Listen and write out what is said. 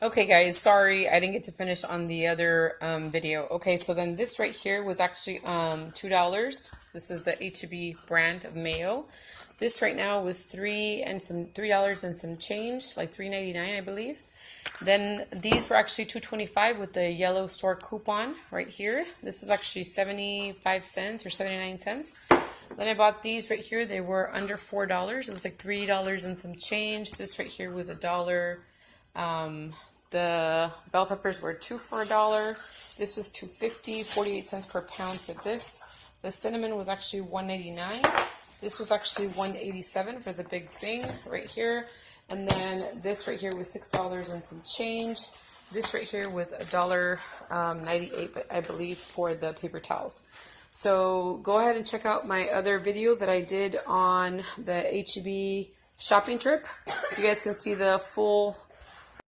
Okay, guys, sorry I didn't get to finish on the other video. Okay, so then this right here was actually $2. This is the H-E-B brand of mayo. This right now was $3 and some change, like $3.99, I believe. Then these were actually $2.25 with the yellow store coupon right here. This was actually 75 cents or 79 cents. Then I bought these right here. They were under $4. It was like $3 and some change. This right here was a dollar. The bell peppers were 2 for $1. This was 2.50, 48 cents per pound for this. The cinnamon was actually 1.99. This was actually 1.87 for the big thing right here. And then this right here was $6 and some change. This right here was $1.98, I believe, for the paper towels. So go ahead and check out my other video that I did on the H-E-B shopping trip, so you guys can see the full